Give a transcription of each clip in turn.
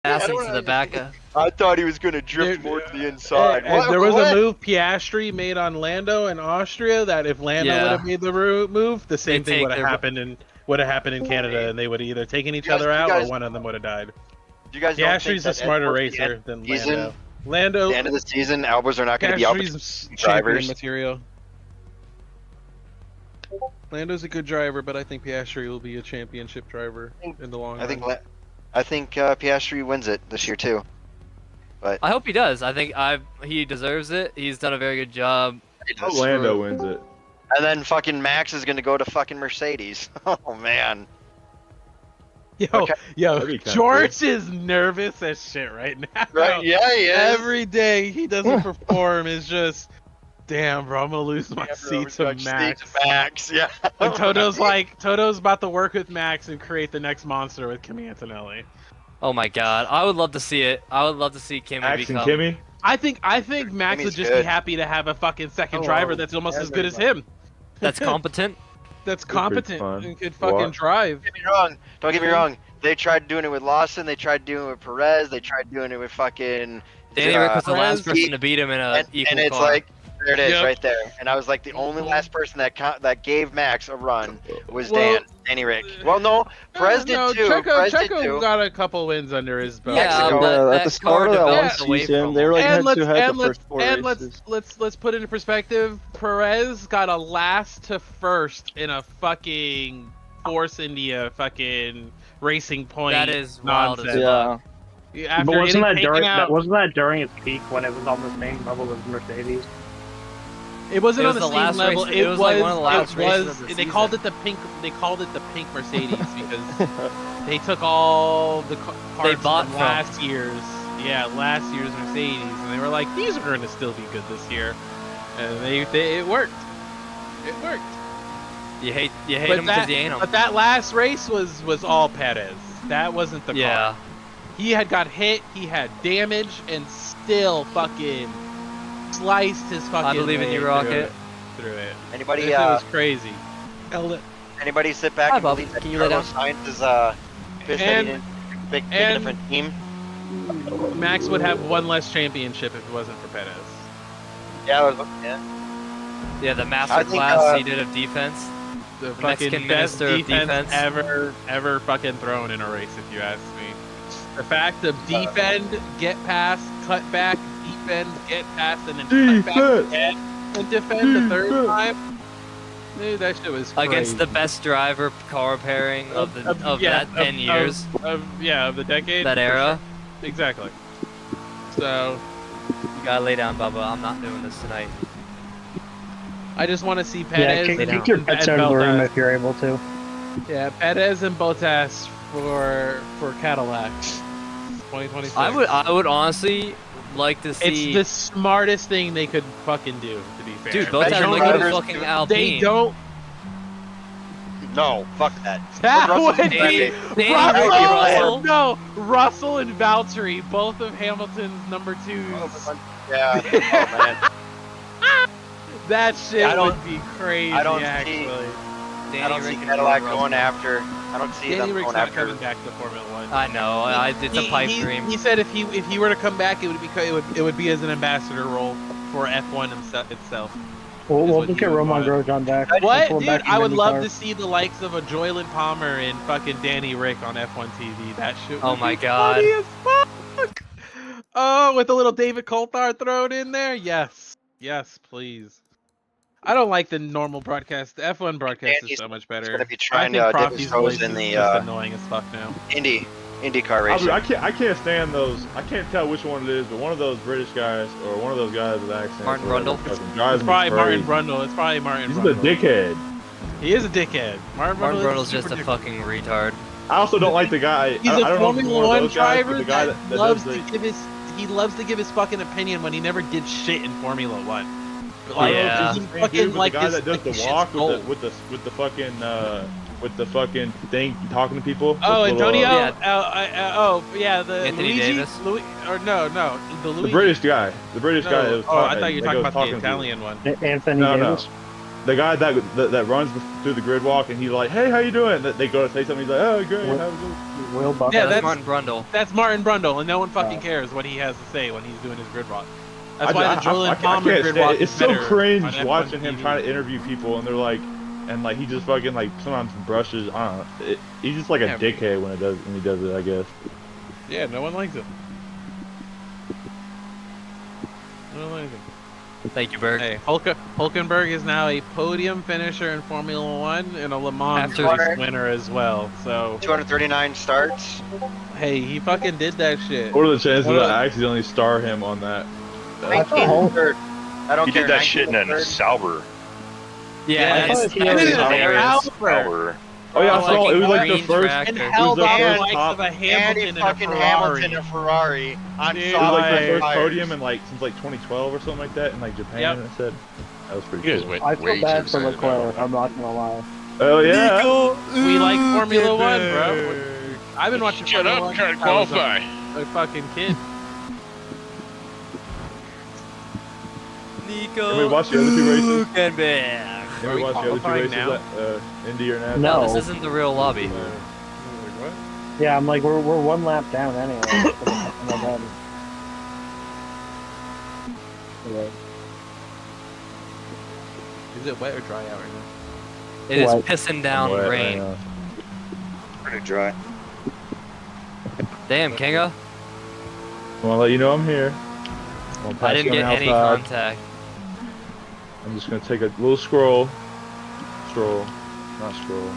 passing to the back. I thought he was gonna drift more to the inside. And there was a move Piastri made on Lando in Austria that if Lando would have made the move, the same thing would have happened in Canada, and they would have either taken each other out or one of them would have died. You guys Piastri's a smarter racer than Lando. Lando. At the end of the season, Albers are not going to be out drivers. Material. Lando's a good driver, but I think Piastri will be a championship driver in the long run. I think Piastri wins it this year too. But I hope he does. I think he deserves it. He's done a very good job. Lando wins it. And then fucking Max is going to go to fucking Mercedes. Oh man. Yo, George is nervous as shit right now. Right? Yeah, he is. Every day he doesn't perform is just, damn, bro, I'm gonna lose my seat to Max. Yeah. And Toto's about to work with Max and create the next monster with Kimi Antonelli. Oh my god, I would love to see it. I would love to see Kimi become. Kimi? I think Max would just be happy to have a fucking second driver that's almost as good as him. That's competent. That's competent and could fucking drive. Don't get me wrong. They tried doing it with Lawson. They tried doing it with Perez. They tried doing it with fucking. Danny Rick was the last person to beat him in a equal and it's car. like, there it is, right there. And I was like, the only last person that gave Max a run was Danny Rick. Well, no, Perez did too. Checo got a couple wins under his belt. Yeah, at the start of that one season, they were like head-to-head the first 4 races. Let's put it into perspective. Perez got a last to first in a fucking Force India fucking Racing Point. That is wild as yeah. But wasn't that during its peak when it was on the same level as Mercedes? It wasn't on the same level. It was like one of the last races of the They season. called it the pink. They called it the pink Mercedes because they took all the parts bought from last year's Mercedes, and they were like, these are going to still be good this year, and it worked. It worked. You hate him because you ain't him. But that last race was all Perez. That wasn't the car. He had got hit. He had damage, and still fucking sliced his fucking. I believe in you, Rocket. Through it. Anybody? It was crazy. Anybody sit back and believe that Carlos Sainz is big different team? Max would have one less championship if it wasn't for Perez. Yeah, the master class he did of defense. The Mexican fucking best minister of defense ever fucking thrown in a race, if you ask me. The fact of defend, get past, cut back, defend, get past, and then cut back again and defend the third time. Dude, that shit was crazy. Against the best driver car pairing of that 10 years. Of the decade. That era. Sure. Exactly. So. You gotta lay down, Bubba. I'm not doing this tonight. I just want to see Perez. Yeah, kick your pets out of the room if you're able to. Yeah, Perez and Bottas for Cadillac. 2026. I would honestly like to see. It's the smartest thing they could fucking do, to be fair. Dude, Bottas look at fucking Alpine. They don't. No, fuck that. That would be Russell. No, Russell and Valtteri, both of Hamilton's number 2s. Yeah. Oh man. That shit would be crazy. I don't see Cadillac going after. I don't see Danny them Rick's going not after. coming back to Formula 1. I know. It's a pipe dream. He said if he were to come back, it would be as an ambassador role for F1 itself. We'll get Roman Grosjean back. What, dude? I would love to see the likes of a Joyland Palmer and fucking Danny Rick on F1 TV. That shit. Oh my god. Funny as fuck. Oh, with a little David Coulthard thrown in there. Yes, please. I don't like the normal broadcast. The F1 broadcast is so much better. He's gonna be trying to dip his toes in the annoying as fuck now. IndyCar racing. I can't stand those. I can't tell which one it is, but one of those British guys or one of those guys with accents. Martin Brundle. It's probably Martin Brundle. It's probably Martin Brundle. He's a dickhead. He is a dickhead. Martin Brundle's just a fucking retard. I also don't like the guy. He's a Formula 1 driver that loves to give his. He loves to give his fucking opinion when he never did shit in Formula 1. Like, yeah. He fucking like the guy that does the walk with the fucking thing talking to people. Oh, Antonio. Yeah. The Anthony Luigi, Davis. the Luigi. The British guy. The British guy. That was I thought you were talking about the Italian one. Anthony Davis. the guy that runs through the grid walk, and he's like, "Hey, how you doing?" They go to say something. He's like, "Oh, great, how you doing?" Will Buck. Yeah, that's Martin Brundle. That's Martin Brundle, and no one fucking cares what he has to say when he's doing his grid walk. That's why the Julian Palmer grid walk It's is so better cringe on F1 watching him TV. trying to interview people, and they're like, and like he just fucking like sometimes brushes. I don't know. He's just like a dickhead when he does it. I guess. Yeah, no one likes him. No one likes him. Thank you, Berg. Hey, Hulkenberg is now a podium finisher in Formula One and a Le Mans After- race winner as well. So 239 starts. hey, he fucking did that shit. What are the chances that I accidentally star him on that? 19th. I don't He care. did that shit in a 19th. Sauber. Yeah, I that's, thought he that's was hilarious. Sauber. Oh yeah, I Oh, saw like it was like the green first. tractor. And It was held the up the first likes top- of a And Hamilton he in a fucking Ferrari. Hamilton in a Ferrari on Dude, It was like the solid first tires. podium in like since like 2012 or something like that in like Japan. Yep. It said that was pretty You guys cool. went I way feel bad too for excited Leclerc. about I'm not gonna lie. Oh yeah. We like Formula One, bro. I've been watching Shut Formula up, One trying to since I was qualify. a fucking kid. Nico Can we watch the other two races? Hülkenberg. Can Are we we watch the other two qualifying races now? at Indy or NASCAR? No. This isn't the real lobby. Yeah, I'm like we're one lap down anyway. Yeah. Is it wet or dry out right now? It is What? pissing down Wet right rain. now. Pretty dry. Damn, Kinga. I want to let you know I'm here. I'm gonna pass I didn't you get on any outside. contact. I'm just gonna take a little stroll, not scroll.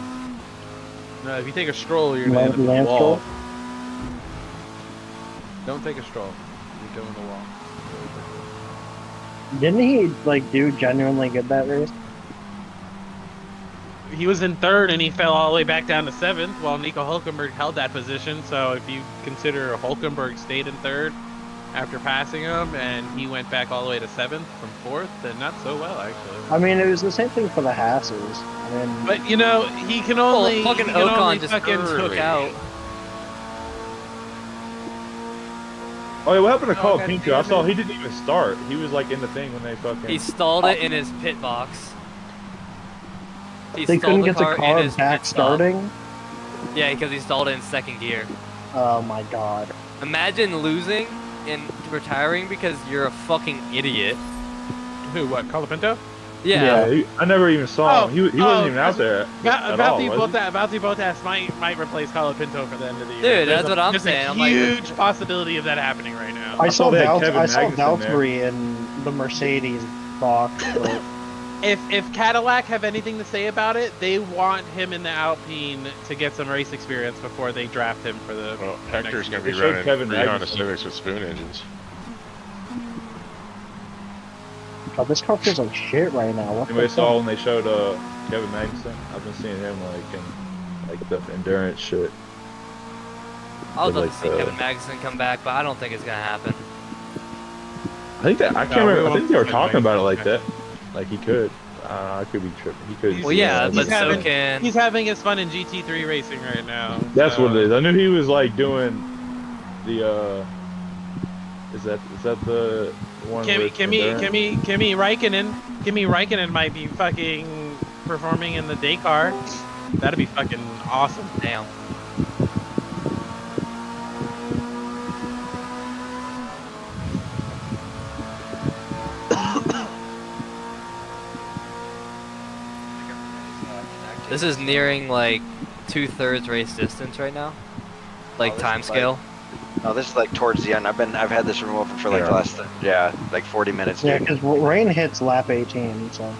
No, if you take a stroll, you're gonna end up in the Lance wall. stroll? Don't take a stroll. You're going to the wall. Didn't he like do genuinely good that race? He was in third and he fell all the way back down to seventh while Nico Hulkenberg held that position. So if you consider Hulkenberg stayed in third after passing him and he went back all the way to seventh from fourth, then not so well actually. I mean, it was the same thing for the Hasses. I mean, But you know, he can only Well, fucking he can only Ocon just fucking took out. Oh yeah, what happened to Oh, Cole God Pinto? I damn saw it. he didn't even start. He was like in the thing when they fucking. He stalled it in his pit box. He they stalled couldn't get the in car his back pit stop. starting. Yeah, because he stalled it in second gear. Oh my god. Imagine losing and retiring because you're a fucking idiot. Who? What? Colapinto? Yeah. I never even saw Oh, him. He wasn't even out there. Valtteri was he? Bottas might replace Colapinto for the end of the year. Dude, There's that's what I'm there's saying. a I'm like- huge possibility of that happening right now. I saw they had Kevin Magnussen there. Valtteri in the Mercedes box. But If Cadillac have anything to say about it, they want him in the Alpine to get some race experience before they draft him for the. Well, for Hector's next going year. to be They showed running Kevin 3 Honda Magnussen. Civics with spoon engines. God, this car feels like shit right now. What Anybody the saw fuck? when they showed Kevin Magnussen? I've been seeing him like in like the endurance shit. I would love like to see Kevin Magnussen come back, but I don't think it's gonna happen. I think that I can't No, we remember. I won't think they were see talking about it like Magnussen. that. Like he could. I could be tripping. He could. Well, yeah, He's but so having- can. He's having his fun in GT3 racing right now. That's so- what it is. I knew he was like doing the. Is that the one? with endurance? Kimi Räikkönen might be fucking performing in the day car. That'd be fucking awesome. Damn. This is nearing like 2/3 race distance right now, like this time is scale. No, this is like towards the end. I've had this remote for like the last like 40 minutes. Yeah, Dude. because rain hits lap 18, so.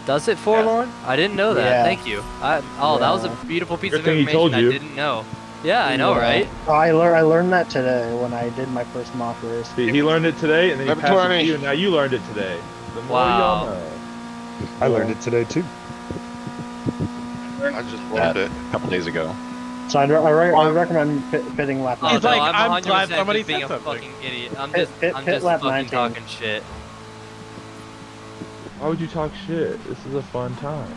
Does it forlorn? I didn't know that. Yeah. Thank you. That was a Yeah. beautiful piece Good of thing he information told I you. didn't know. Yeah, I know, Yeah. right? I learned that today when I did my first mock race. He learned it today, and then he Number passed it 20. to you, and now you learned it today. The more Wow. y'all know. I learned it today too. I just learned it a couple days ago. So I recommend pitting lap Oh, He's no, 19. like, I'm I'm glad 100% somebody just being said a something. fucking idiot. I'm Pit- just, pit- I'm pit just lap fucking 19. talking shit. Why would you talk shit? This is a fun time.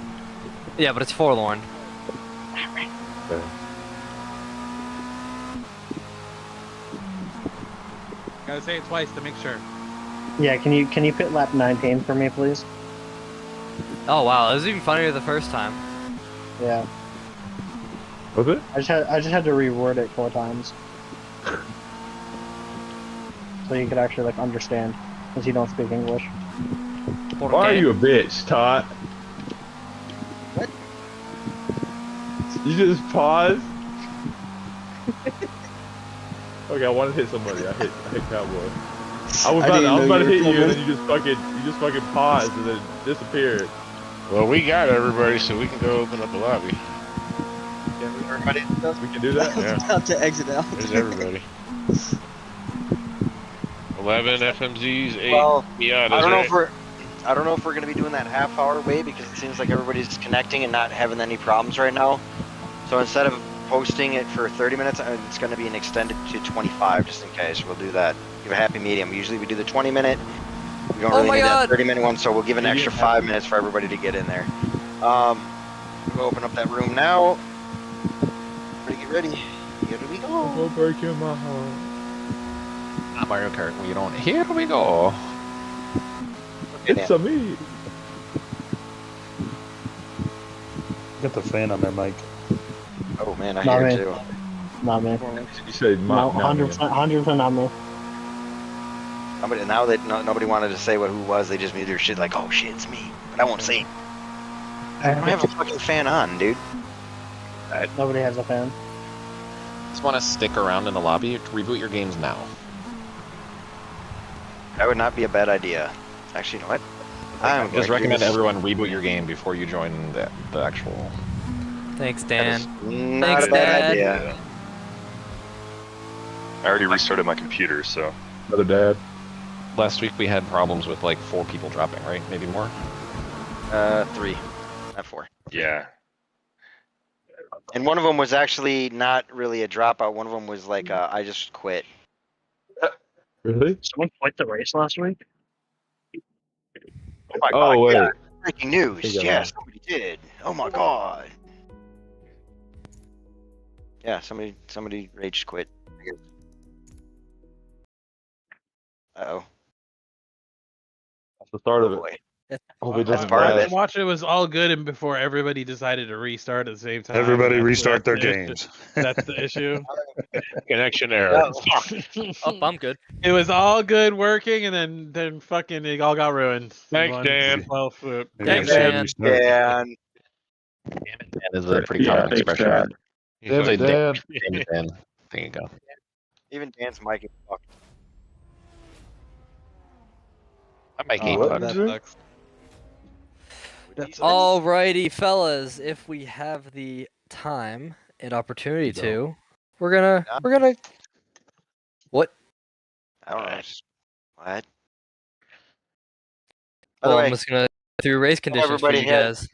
Yeah, but it's forlorn. Okay. Gotta say it twice to make sure. Yeah, can you pit lap 19 for me, please? Oh wow, it was even funnier the first time. Yeah. Was it? I just had to reword it 4 times. So you could actually like understand, because you don't speak English. Why are you a bitch, Todd? What? You just paused? Okay, I wanted to hit somebody. I hit Cowboy. I was about to hit you, and then you just fucking paused and then disappeared. Well, we got everybody, so we can go open up the lobby. Everybody, We can do that? Yeah. About to exit out. There's everybody. 11 FMZs, 8 well, Miatas. I don't know right? if we're gonna be doing that half-hour way because it seems like everybody's connecting and not having any problems right now. So instead of posting it for 30 minutes, it's gonna be an extended to 25 just in case. We'll do that. Give a happy medium. Usually we do the 20-minute. We don't really need that 30-minute one, so we'll give an extra 5 minutes for everybody to get in there. We'll open up that room now. Everybody get ready. Here we go. Oh, breaking my heart. Not Mario Kart. We don't. Here we go. It's a me. Got the fan on there, Mike. Oh man, I Not hear me. it too. Not me. You said No, 100% not me. Now that nobody wanted to say who was, they just made their shit like, oh shit, it's me. But I won't say it. I don't have a fucking fan on, dude. Nobody has a fan. Just want to stick around in the lobby. Reboot your games now. That would not be a bad idea. Actually, you know what? I'm Just going to recommend do this. everyone reboot your game before you join the actual. Thanks, That Dan. is not Thanks, a bad Dad. idea. I already restarted my computer, so. Another dad. Last week we had problems with like 4 people dropping, right? Maybe more. 3, not 4. Yeah. And one of them was actually not really a dropout. One of them was like, I just quit. Really? Someone quit the race last week? Oh my Oh, god, wait. yeah. Breaking news. Think of Yeah, that. somebody did. Oh my god. Yeah, somebody rage quit. Uh-oh. That's the start of Oh it. boy. Hope it That's doesn't part of last. it. Watch it was all good and before everybody decided to restart at the same time. Everybody That's- restart their that's the games. That's the issue. Connection error. Oh, fuck. Oh, I'm good. It was all good working, and then fucking it all got ruined. Thanks, Dan. Well, swoop. Maybe Thanks, I should Dan. restart. Dan. That is a pretty common thanks, expression. Dad. He's Damn like, it, Dad. Damn it, Dan. There you go. Even Dan's mic is fucked. I might Oh, game what? fucked. That sucks. Alrighty, fellas, if we have the time and opportunity to, we're gonna what? I don't know. What? By Well, the way, I'm just gonna through race conditions for everybody you had- guys.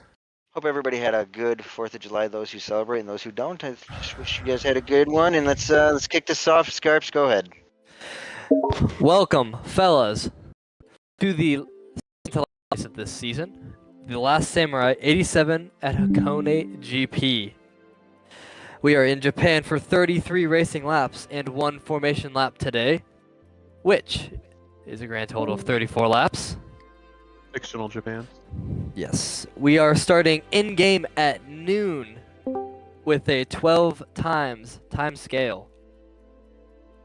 hope everybody had a good 4th of July. Those who celebrate and those who don't, I just wish you guys had a good one. And let's kick this off. Scarps, go ahead. Welcome, fellas, to the race of this season, the Last Samurai 87 at Hakone GP. We are in Japan for 33 racing laps and 1 formation lap today, which is a grand total of 34 laps. Fictional Japan. Yes, we are starting in-game at noon with a 12 times time scale.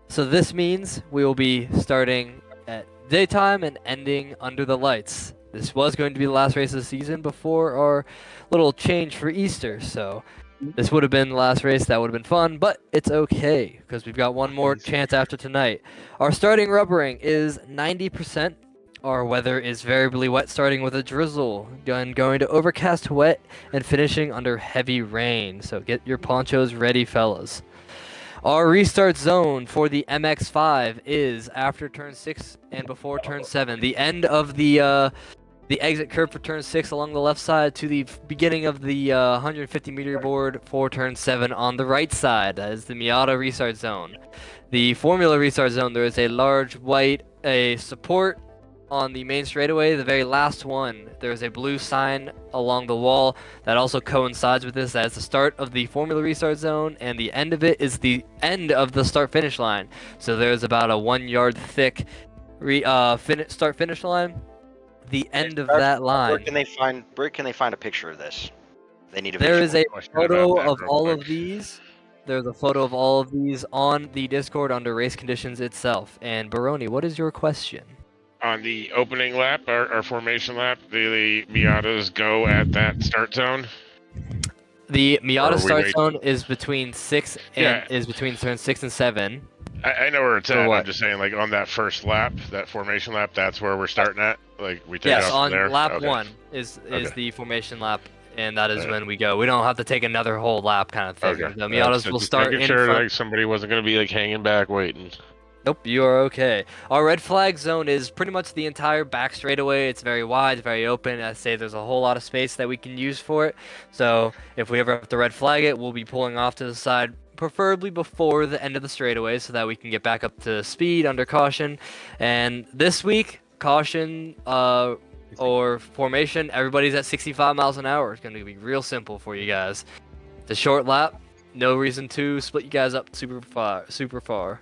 So this means we will be starting at daytime and ending under the lights. This was going to be the last race of the season before our little change for Easter, so this would have been the last race. That would have been fun, but it's okay because we've got one more chance after tonight. Our starting rubbering is 90%. Our weather is variably wet, starting with a drizzle, then going to overcast, wet, and finishing under heavy rain. So get your ponchos ready, fellas. Our restart zone for the MX-5 is after turn 6 and before turn 7. The end of the exit curve for turn 6 along the left side to the beginning of the 150 meter board for turn 7 on the right side. That is the Miata restart zone. The Formula restart zone, there is a large white support on the main straightaway, the very last one. There's a blue sign along the wall that also coincides with this. That is the start of the Formula restart zone, and the end of it is the end of the start-finish line. So there's about a 1 yard thick start-finish line, the end of that line. Where can they find a picture of this? They need a There visual. is a Question about photo that of real all quick. of these. There's a photo of all of these on the Discord under race conditions itself. And Baroni, what is your question? On the opening lap, our formation lap, the Miatas go at that start zone. The Or Miata we start wait- zone is between turns 6 and 7. I know where it's For at. what? I'm just saying, like on that first lap, that formation lap, that's where we're starting at. Like we take Yes, off on from there. lap Okay. 1 is Okay. the formation lap, and that is Alright. when we go. We don't have to take another whole lap kind of thing. Okay. The Miatas So will just start making in sure front. like somebody wasn't gonna be like hanging back waiting. Nope, you are okay. Our red flag zone is pretty much the entire back straightaway. It's very wide, very open. I say there's a whole lot of space that we can use for it. So if we ever have to red flag it, we'll be pulling off to the side, preferably before the end of the straightaway, so that we can get back up to speed under caution. And this week, caution or formation, everybody's at 65 miles an hour. It's going to be real simple for you guys. It's a short lap. No reason to split you guys up super far.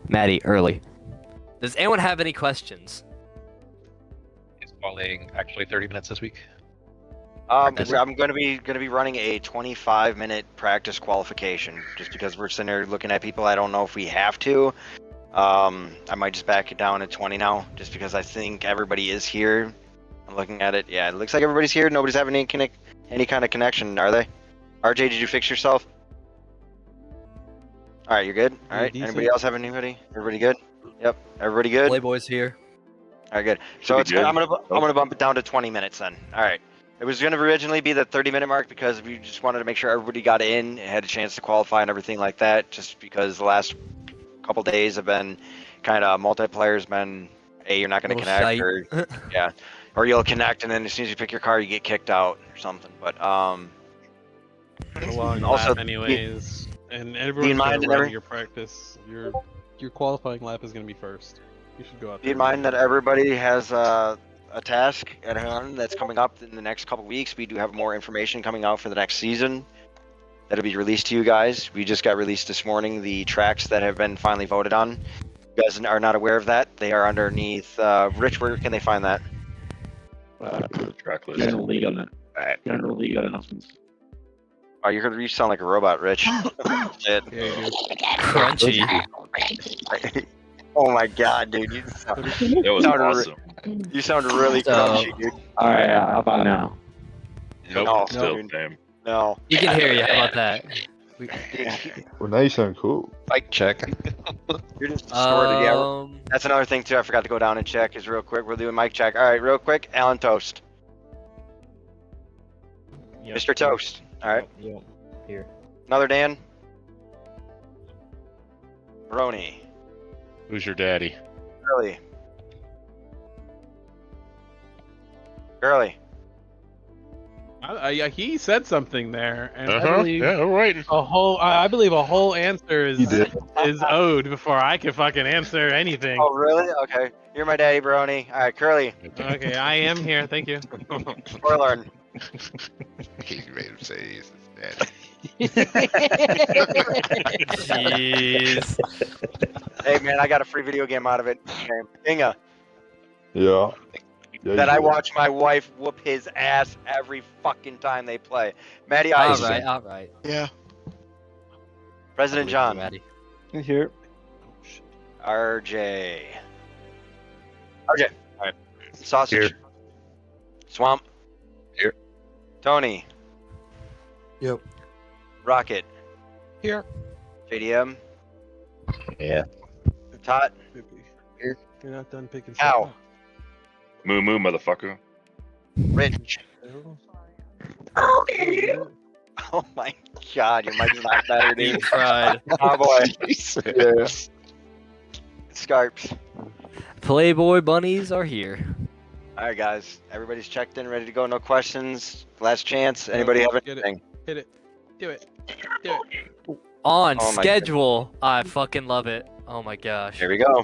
Maddie, early. Does anyone have any questions? Is qualifying actually 30 minutes this week? I'm going to be running a 25-minute practice qualification, just because we're sitting there looking at people. I don't know if we have to. I might just back it down to 20 now, just because I think everybody is here. I'm looking at it. Yeah, it looks like everybody's here. Nobody's having any kind of connection, are they? RJ, did you fix yourself? All right, you're good. All right. Anybody else have anybody? Everybody good? Yep. Everybody good? Playboy's here. All right, good. So be it's good. I'm gonna bump it down to 20 minutes then. All right. It was gonna originally be the 30-minute mark because we just wanted to make sure everybody got in, had a chance to qualify and everything like that. Just because the last couple days have been kind of multiplayer's been, hey, you're not gonna Little connect, shite. or yeah, or you'll connect and then as soon as you pick your car, you get kicked out or something. But A long Also, lap anyways. And everyone's mind gonna and run your practice. Your qualifying lap is gonna be first. You should go out keep there. in mind that everybody has a task at hand that's coming up in the next couple weeks. We do have more information coming out for the next season that'll be released to you guys. We just got released this morning the tracks that have been finally voted on. You guys are not aware of that. They are underneath. Rich, where can they find that? Track list. General League on that. General League announcements. Oh, you sound like a robot, Rich. Shit. Yeah, you do. Crunchy. Oh my god, dude. You That was sounded awesome. sound really So- crunchy, dude. Alright, how about now? Nope, No, still dude. same. No. You can hear you. How about that? Well, now you sound cool. Mic check. You're just distorted. Yeah, that's another thing too. I forgot to go down and check. Is real quick. We'll do a mic check. All right, real quick. Alan Toast. Yep. Mr. Toast. All right. Yep. Here. Another Dan. Roni. Who's your daddy? Curly. Curly. He said something there, and I Uh-huh. believe Yeah, we're waiting. I believe a whole answer He did. is owed before I can fucking answer anything. Oh, really? Okay. You're my daddy, Brony. All right, Curly. Okay, I am here. Thank you. Orlearn. He made him say he's his daddy. Jeez. Hey, man, I got a free video game out of it. Inga. Yeah. That I watch my wife whoop his ass every fucking time they play. Matty All Ice. right. All right. Yeah. President John. Maddie. Here. RJ. RJ. All right. Sausage. Here. Swamp. Here. Tony. Yep. Rocket. Here. JDM. Yeah. Tot. You're not done picking Ow. stuff up. Moo moo, motherfucker. Rich. Oh my god, your mic is not better, He dude. cried. Oh boy. Yeah. Scarps. Playboy bunnies are here. Alright guys, everybody's checked in, ready to go, no questions. Last chance. Anybody have Get it. anything? Hit it. Do it. Do it. On Oh my schedule. I fucking love it. Oh my gosh. Here we go.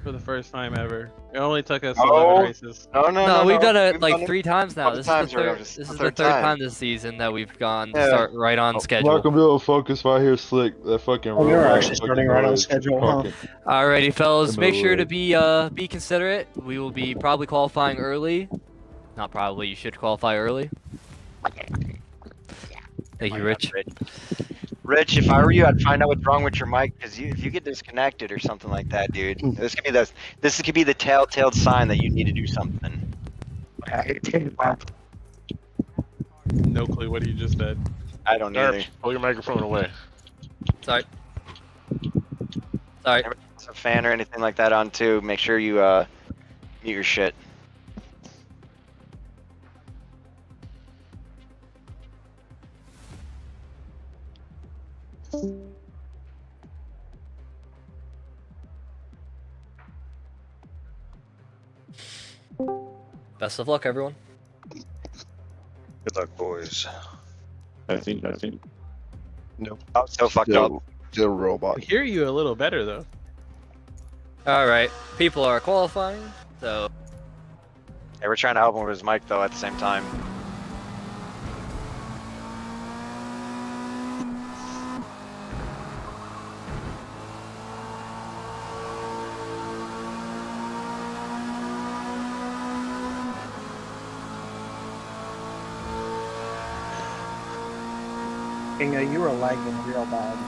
for the first time ever. It only took us Oh. 11 races. No, we've done it We've like done 3 times now. couple This times is the already. third. This This is is the the third third time. time this season that we've gone Yeah. start right on I'm schedule. not gonna be able to focus right here, Slick. That fucking Oh, we are robot actually fucking starting right on noise schedule, huh? fucking- Alrighty, fellas, in make the sure to way. be considerate. We will be probably qualifying early. Not probably. You should qualify early. Thank you, Rich. Rich, if I were you, I'd find out what's wrong with your mic, because if you get disconnected or something like that, dude, this could be the telltale sign that you need to do something. No clue what he just said. I don't either. Darps, pull your microphone away. Sorry. Sorry. If there's a fan or anything like that on too, make sure you mute your shit. Best of luck, everyone. Good luck, boys. I think. Nope. I'm so fucked up. Still robot. I hear you a little better though. Alright, people are qualifying, so Yeah, we're trying to help him with his mic though at the same time. Kinga, you were lagging real bad.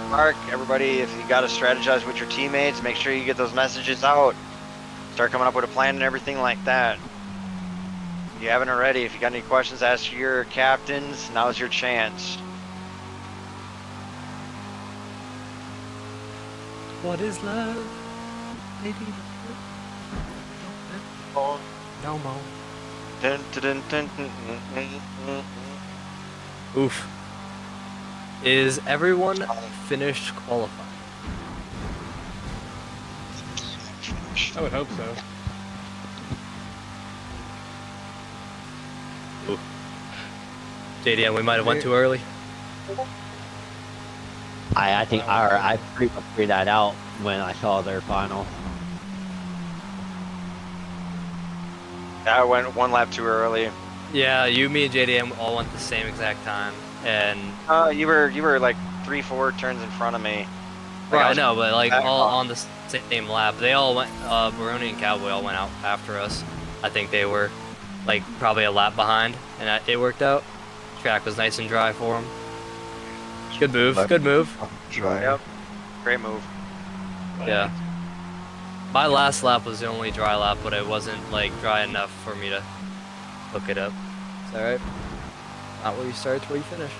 Mark, everybody, if you got to strategize with your teammates, make sure you get those messages out. Start coming up with a plan and everything like that. If you haven't already, if you got any questions, ask your captains. Now's your chance. What is love? Maybe. No more. Dun, dun, dun, dun, dun, dun, dun. Oof. Is everyone finished qualifying? I would hope so. JDM, we might have went too early. I think I pretty much figured that out when I saw their final. I went one lap too early. Yeah, you, me, and JDM all went the same exact time, and You were like 3-4 turns in front of me. right, I know, but like all on the same lap. They all went. Baroni and Cowboy all went out after us. I think they were like probably a lap behind, and it worked out. Track was nice and dry for them. Good move. Good move. Yep. Great move. Yeah. My last lap was the only dry lap, but it wasn't like dry enough for me to hook it up. It's alright. Not where you start, it's where you finish.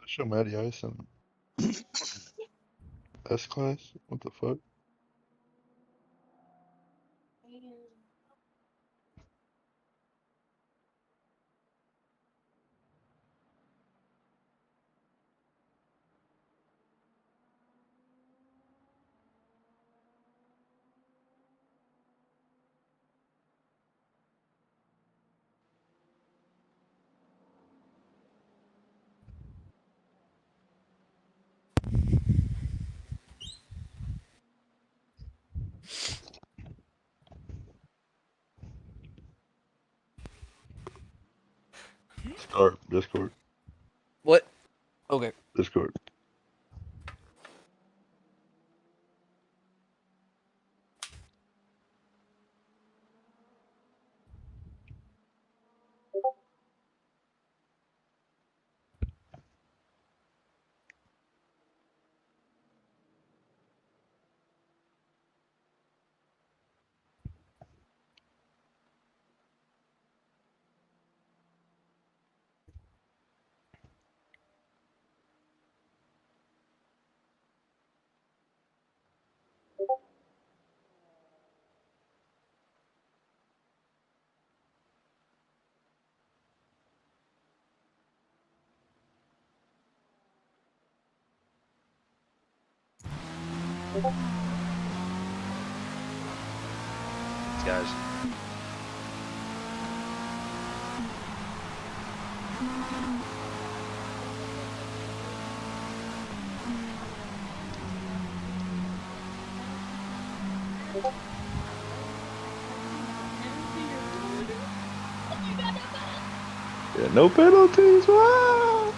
Show Matty Ice in S class? What the fuck? Discord. What? Okay. Discord. Guys. Yeah, no penalties. Wow.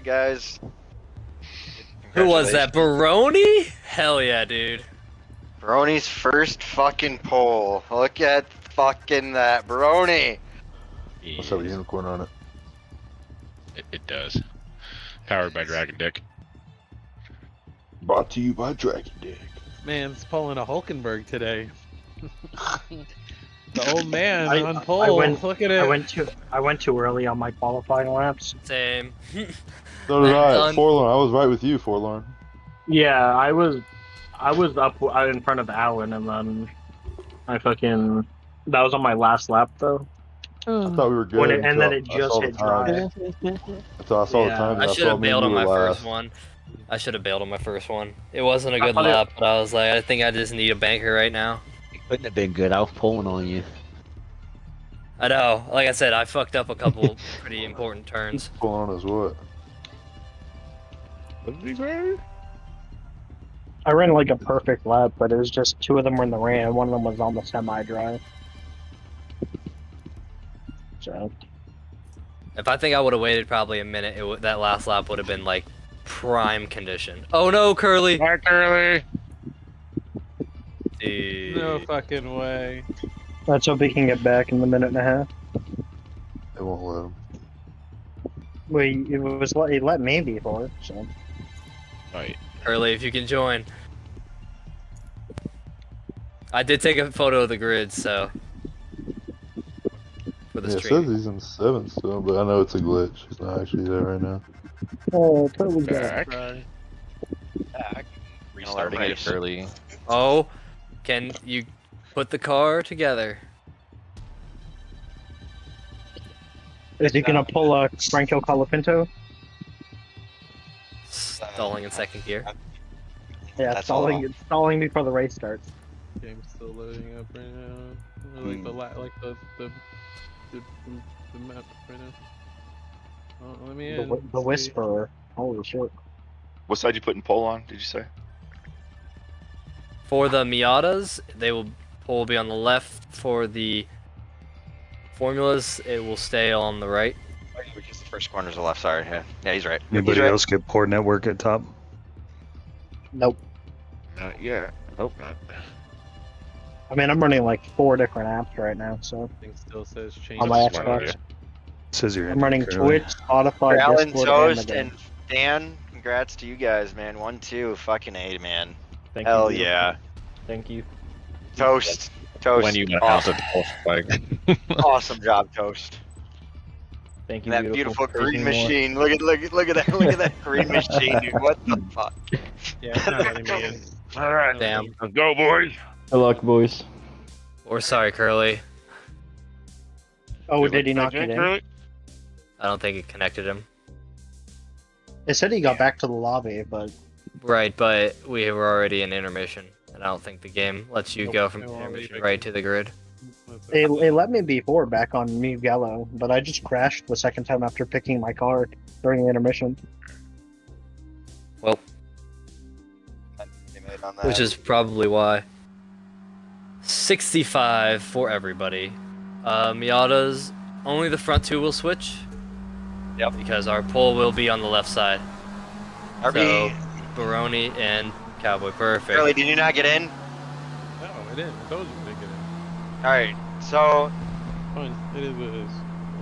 right, guys. Who was that? Baroni? Hell yeah, dude. Baroni's first fucking pole. Look at fucking that. Baroni. What's up, unicorn on it? It does. Powered by Dragon Dick. Brought to you by Dragon Dick. Man's pulling a Hulkenberg today. The old man on pole. Look at it. I went too early on my qualifying laps. Same. So did I. Forlorn, I was right with you, Forlorn. Yeah, I was up in front of Alan, and then that was on my last lap though. I thought we were good. And then it just hit dry. I saw the time. I should have bailed on my first one. I should have bailed on my first one. It wasn't a good lap, but I was like, I think I just need a banker right now. It couldn't have been good. I was pulling on you. I know. Like I said, I fucked up a couple pretty important turns. Pulling on us what? What did he say? I ran like a perfect lap, but it was just two of them were in the rain, and one of them was on the semi-dry. So. If I think I would have waited probably a minute, that last lap would have been like prime condition. Oh no, Curly! Hi, Curly! Dude. No fucking way. Let's hope he can get back in the minute and a half. It won't let him. Well, he let me before, so. Right. Curly, if you can join. I did take a photo of the grid, so. For the Yeah, it stream. says he's in 7th still, but I know it's a glitch. He's not actually there right now. Oh, totally Back. Back. Restarting it early. Oh, can you put the car together? Is he gonna pull a Franco Colapinto? Stalling in second gear. Yeah, That's stalling before the race starts. Game's still loading up right now. I like the map right now. Oh, let me in. The Whisperer. Holy shit. What side you putting pole on? Did you say? For the Miatas, pole will be on the left. For the Formulas, it will stay on the right. Because the first corner's the left. Sorry. Yeah, he's right. Anybody He's right. else get poor network at top? Nope. Not yet. Hope not. I mean, I'm running like 4 different apps right now, so. Thing still says change. On my That's Xbox. smart, Says you're I'm running Twitch, Spotify, Alan Discord, Toast and and Dan, congrats to you guys, man. 1-2, fucking A, man. Thank Hell you. yeah. Thank you. Toast. When you went out awesome. of the flag. Awesome job, Toast. Thank you. And that beautiful green machine. Look at that. Look at that green machine, dude. What the fuck? Yeah, it's not letting me in. Alright. Damn. Let's go, boys. Good luck, boys. Or sorry, Curly. Oh, did he not get in? Curly? I don't think it connected him. It said he got back to the lobby, but. Right, but we were already in intermission, and I don't think the game lets you go from intermission right to the grid. It let me before back on Mugello, but I just crashed the second time after picking my car during the intermission. Well, which is probably why. 65 for everybody. Miatas, only the front two will switch. Yep. Because our pole will be on the left side. RB. So, Baroni and Cowboy, perfect. Really, did you not get in? No, I didn't. I told you to get in. Alright, so. Fine. It is what it is.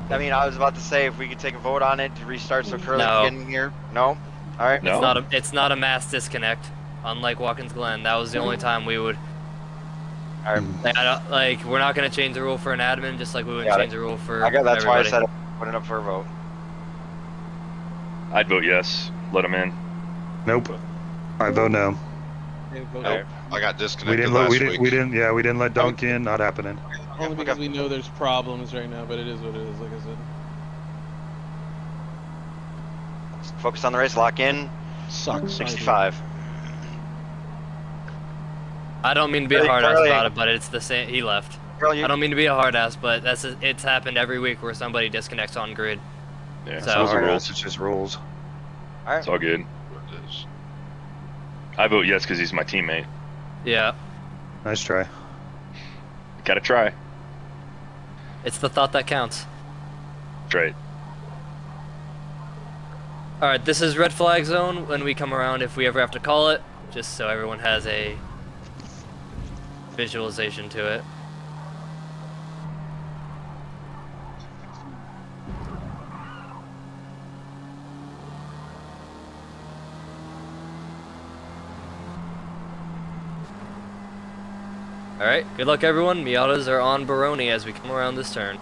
I mean, I was about to say if we could take a vote on it to restart so Curly No. can get in here. No? Alright. No. It's not a mass disconnect. Unlike Watkins Glen, that was the only time we would. Alright. We're not gonna change the rule for an admin, just like we wouldn't Got change the rule for. That's why I everybody. said put it up for a vote. I'd vote yes. Let him in. Nope. I vote no. Nope. I got We disconnected didn't last let week. we didn't let Dunk in. Not happening. Only because we know there's problems right now, but it is what it is, like I said. Focus on the race, lock in. Sucks. 65. I don't mean to be a hard ass about it, but it's the same. He left. Curly, I don't mean to be a hard ass, but it's happened every week where somebody disconnects on grid. Yeah, So- those are rules. It's just rules. Alright. It's all good. I vote yes because he's my teammate. Yeah, Nice try. Gotta try. it's the thought that counts. That's right. Alright, this is red flag zone when we come around if we ever have to call it, just so everyone has a visualization to it. Alright, good luck everyone. Miatas are on Baroni as we come around this turn.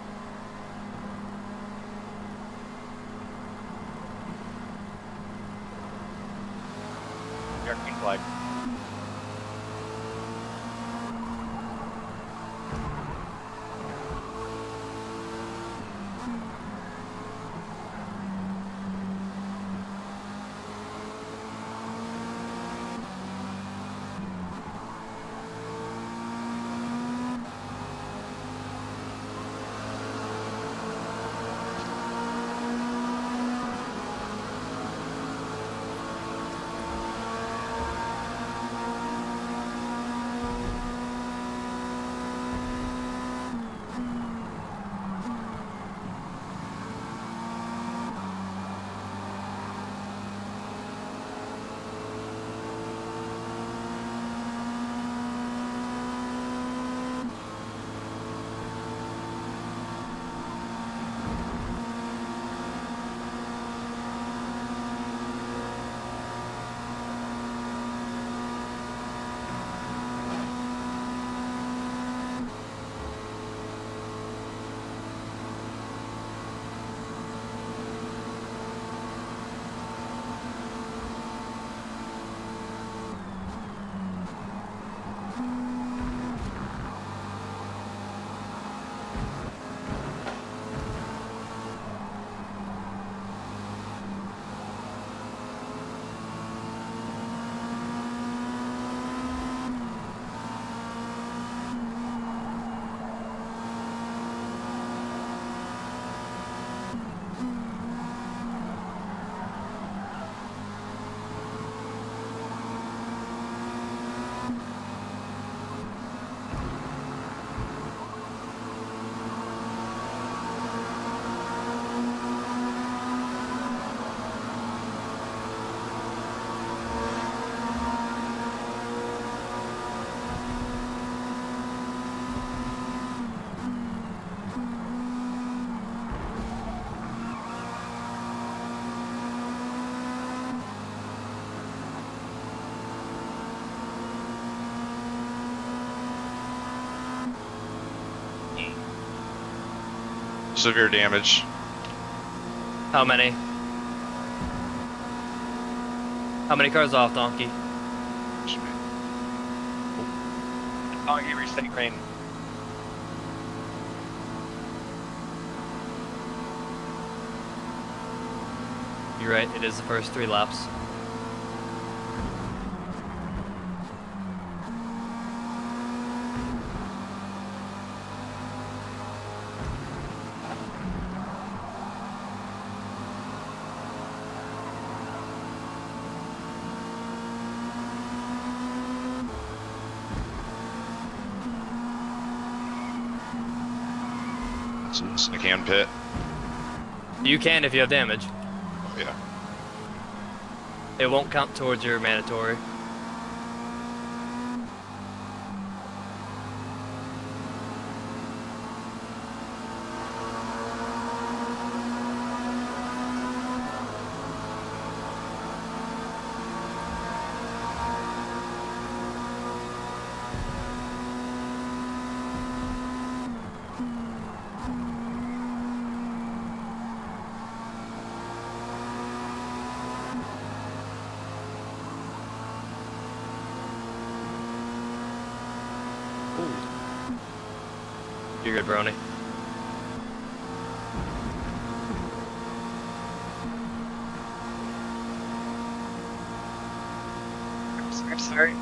Green flag. Severe damage. How many? How many cars off, Donkey? Donkey reset green. You're right, it is the first 3 laps. I can pit. You can if you have damage. Oh, yeah. It won't count towards your mandatory. You're good, Brony. I'm sorry.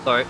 Sorry.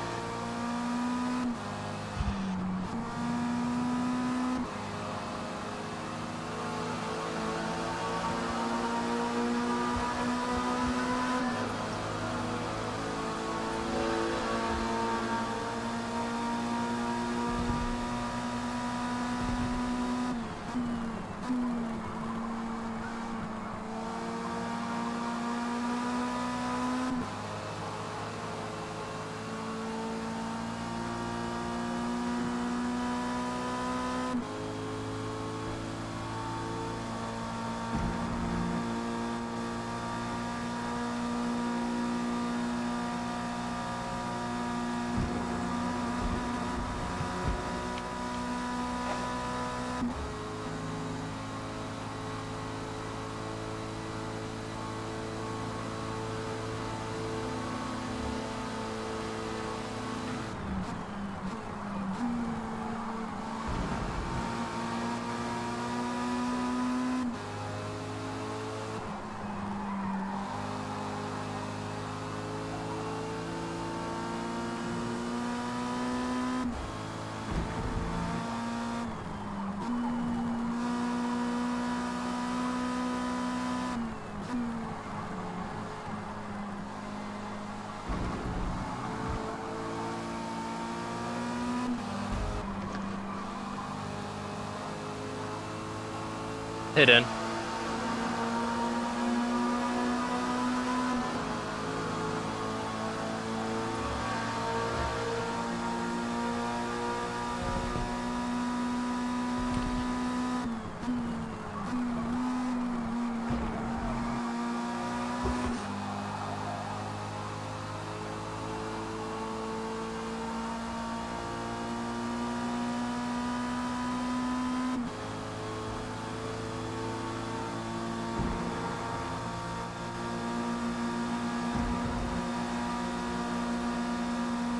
Hit in.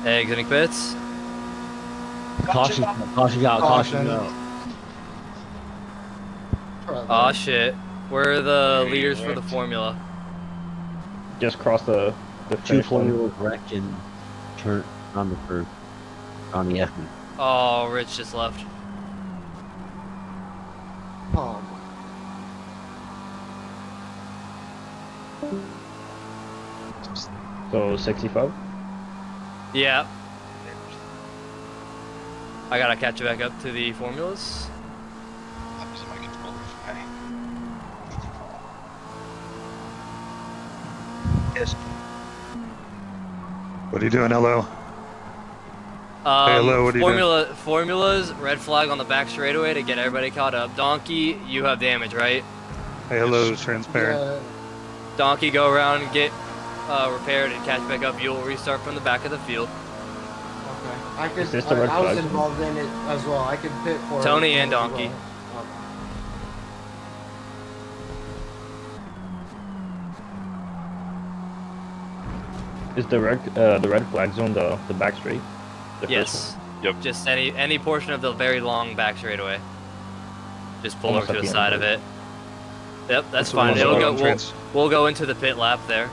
Exiting pits. Caution out, caution out. Aw shit. We're the leaders for the formula. Just cross the Two finish line. formula wrecked and turn on the curve. On the F. Oh, Rich just left. Oh, So 65. Yeah. I gotta catch back up to the formulas. I'm using my controller. Yes. What are you doing, hello? Hey, hello, what are you doing? Formulas, red flag on the back straightaway to get everybody caught up. Donkey, you have damage, right? Hey, hello, transparent. yeah. Donkey, go around and get repaired and catch back up. You'll restart from the back of the field. Okay. I could. Is this the red I was flag? involved in it as well. I could pit for Tony it and as Donkey. well. Is the red flag zone the back straight? The first Yes. Yep. Just any portion of the very long back straightaway. Just pull Almost over to at the the side end. of it. Yep, that's What's the fine. rules It'll on go. going We'll go into the pit lap there.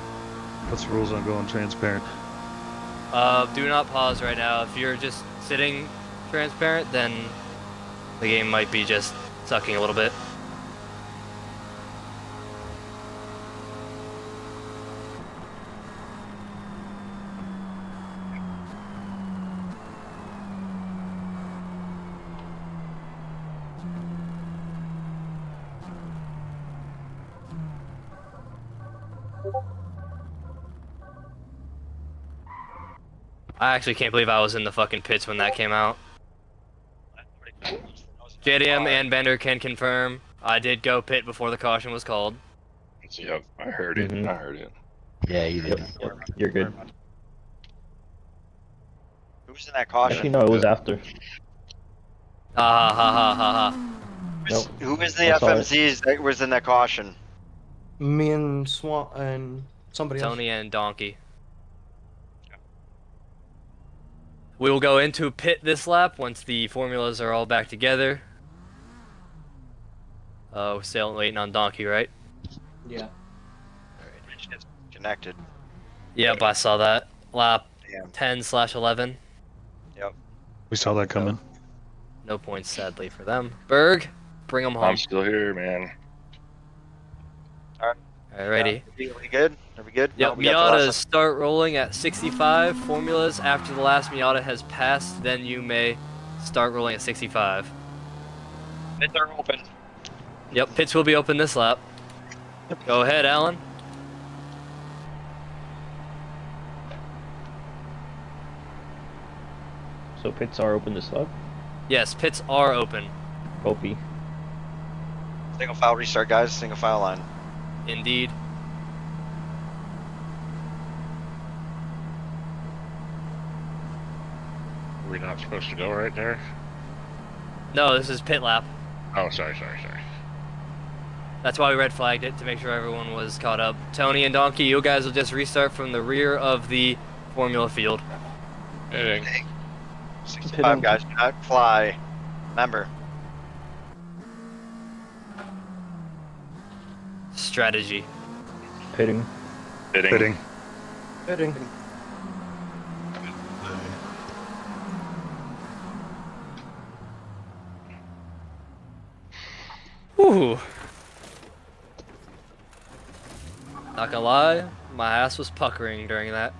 What's the rules on going transparent? Do not pause right now. If you're just sitting transparent, then the game might be just sucking a little bit. I actually can't believe I was in the fucking pits when that came out. JDM and Bender can confirm. I did go pit before the caution was called. Yep, I heard it. Mhm. I heard it. Yeah, you did. Yep, you're good. Who's in that caution? Actually, no, it was after. Ha ha ha ha ha. Nope. Who is the I saw it. FMCs that was in that caution? Me and Swan and somebody Tony and Donkey. We will go into pit this lap once the formulas are all back together. We're still waiting on Donkey, right? else. Yeah. Connected. Yep, I saw that. Lap Damn. 10/11. We saw that coming. No points, sadly, for them. Berg, bring them home. I'm still here, man. Alright, ready? Are we good? Are we good? No, Yep, we got the Miatas last start rolling at 65. Formulas, after the last Miata has passed, then you may start rolling at 65. one. Pits are open. Yep, pits will be open this lap. Go ahead, Alan. So pits are open this lap. Yes, pits are open. Copy. Single file restart, guys. Single file line. Indeed. We're not supposed to go right there. No, this is pit lap. Oh, sorry. That's why we red flagged it, to make sure everyone was caught up. Tony and Donkey, you guys will just restart from the rear of the formula field. Hitting. 65, guys. Do not fly. Remember. Strategy. Pitting. Hitting. Fitting. Whew. Not gonna lie, my ass was puckering during that.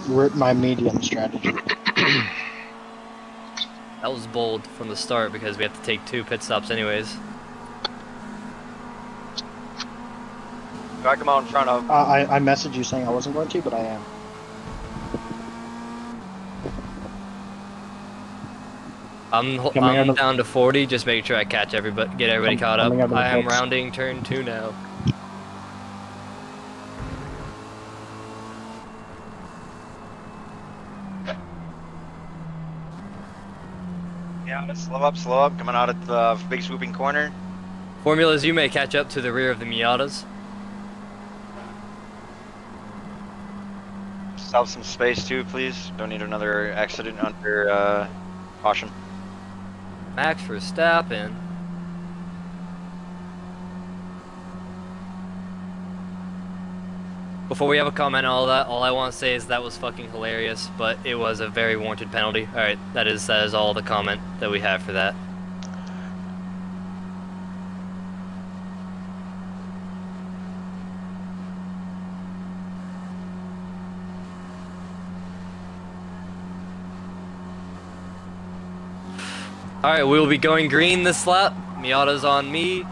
We're at my medium strategy. That was bold from the start because we have to take 2 pit stops anyways. Do I come out in front of? I messaged you saying I wasn't going to, but I am. I'm down to 40, just make sure I catch everybody, get everybody caught up. I am pits. rounding turn 2 now. Yeah, slow up, coming out at the big swooping corner. Formulas, you may catch up to the rear of the Miatas. Have some space too, please. Don't need another accident under caution. Max Verstappen. Before we have a comment on all that, all I want to say is that was fucking hilarious, but it was a very warranted penalty. Alright, that is all the comment that we have for that. Alright, we will be going green this lap. Miata's on me.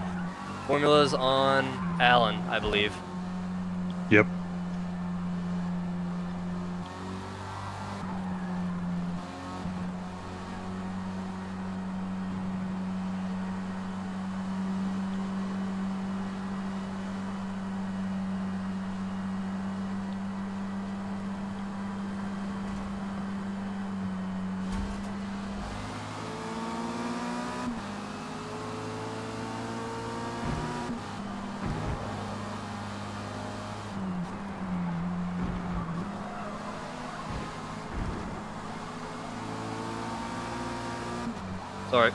Formula's on Alan, I believe. Yep. Sorry.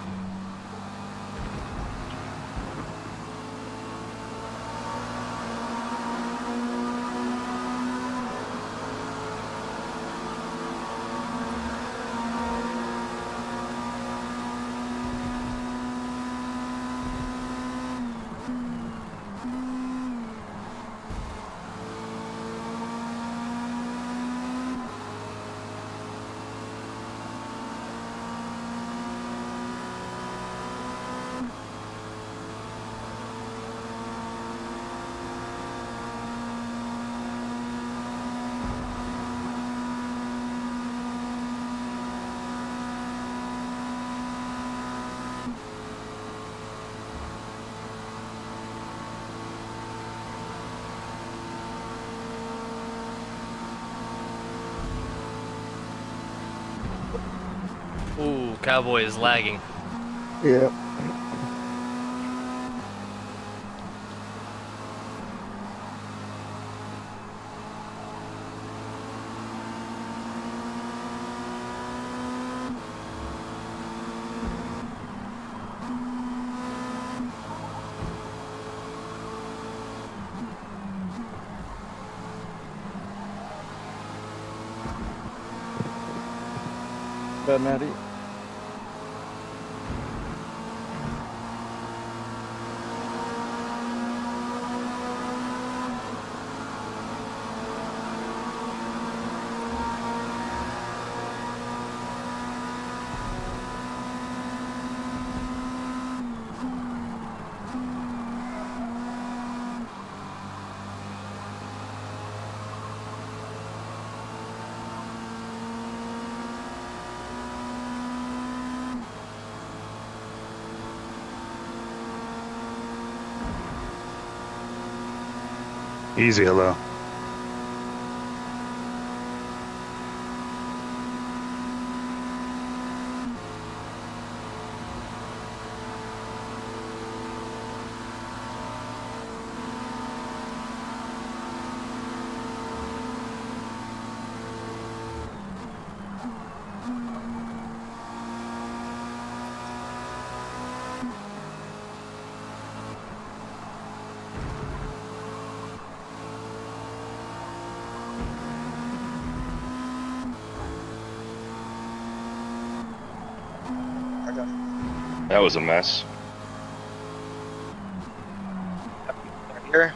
Ooh, Cowboy is lagging. Yeah. Bad Matty. Easy, hello. That was a mess. Here.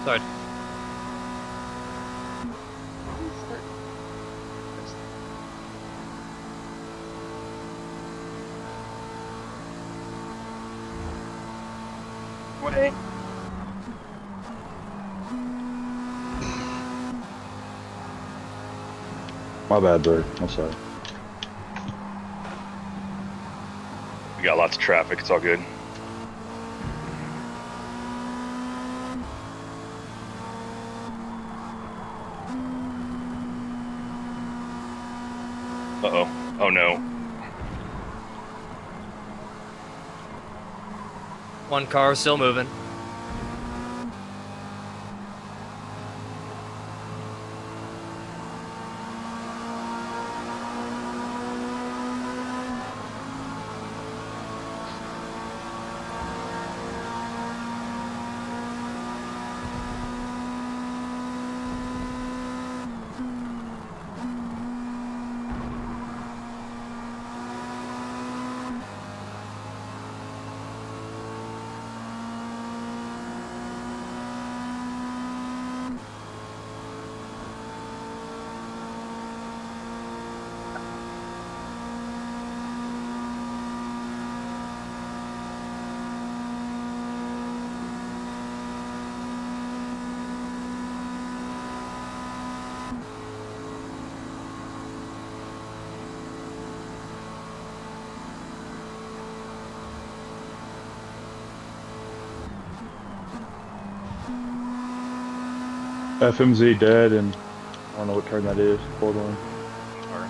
Sorry. Wait. My bad, Bird. I'm sorry. We got lots of traffic. It's all good. Uh-oh. Oh, no. One car still moving. FMZ dead, and I don't know what turn that is. Hold on. Sorry.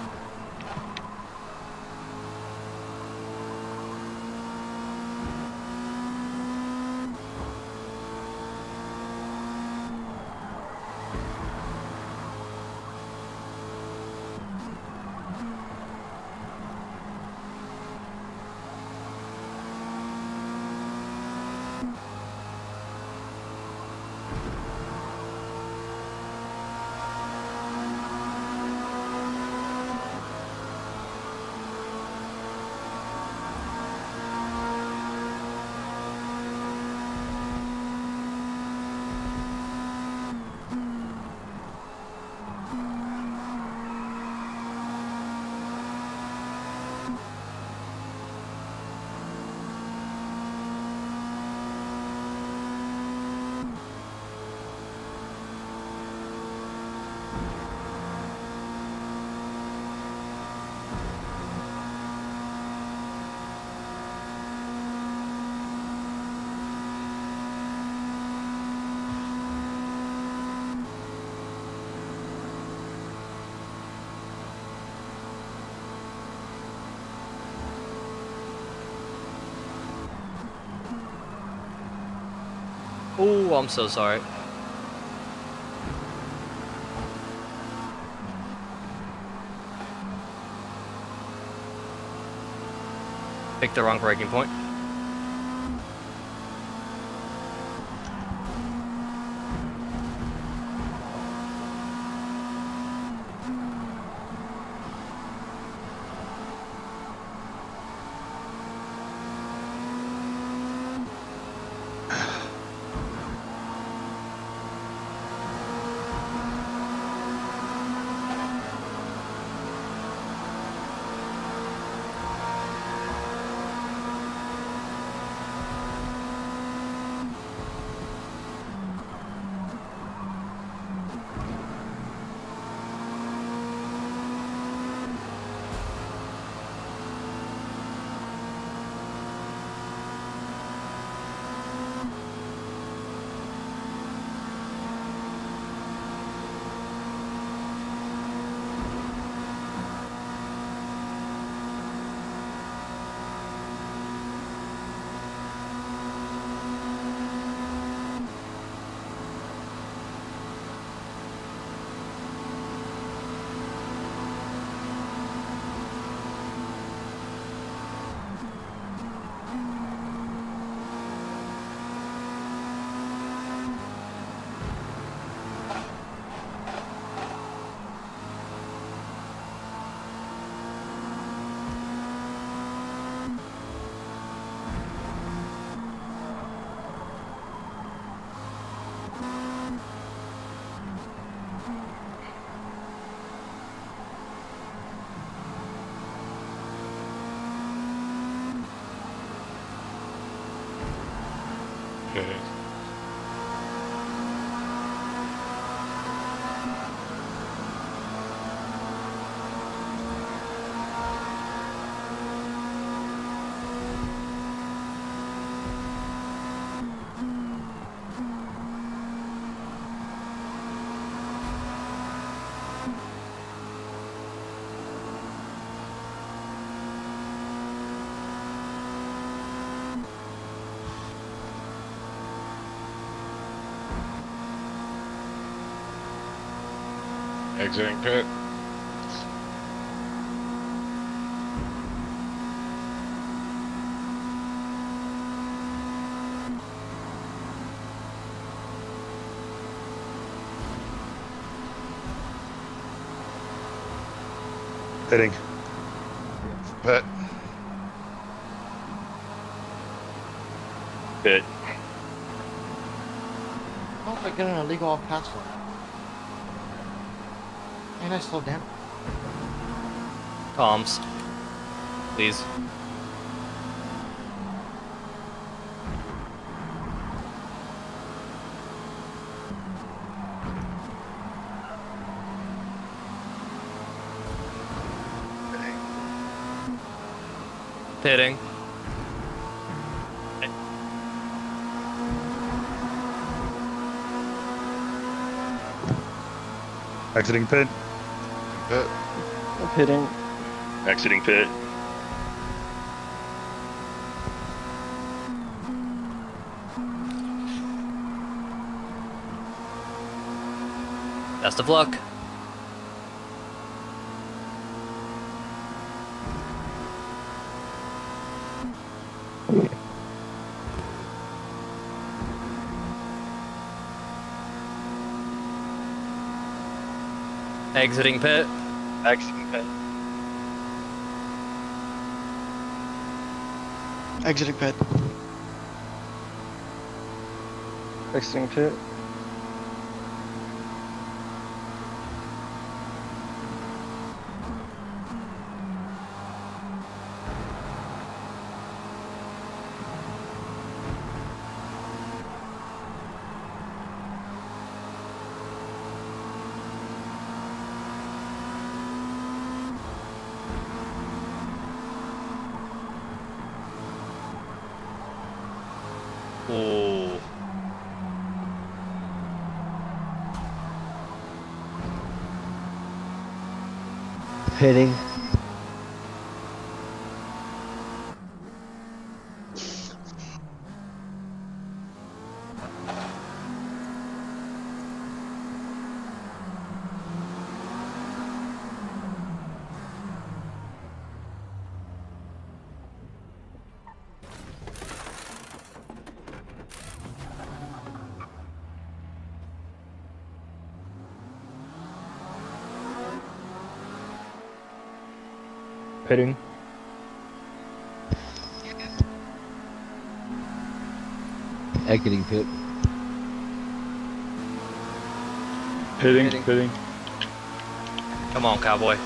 Oh, I'm so sorry. Picked the wrong braking point. Exiting pit. Hitting. Pit. Pit. How did I get an illegal off pass line? And I slowed down. Comms. Please. Pitting. Exiting pit. Pit. I'm hitting. Exiting pit. Best of luck. Exiting pit. Exiting pit. Exiting pit. Exiting pit. Oh. Pitting. Pitting. Exiting pit. Hitting. Come on, cowboy.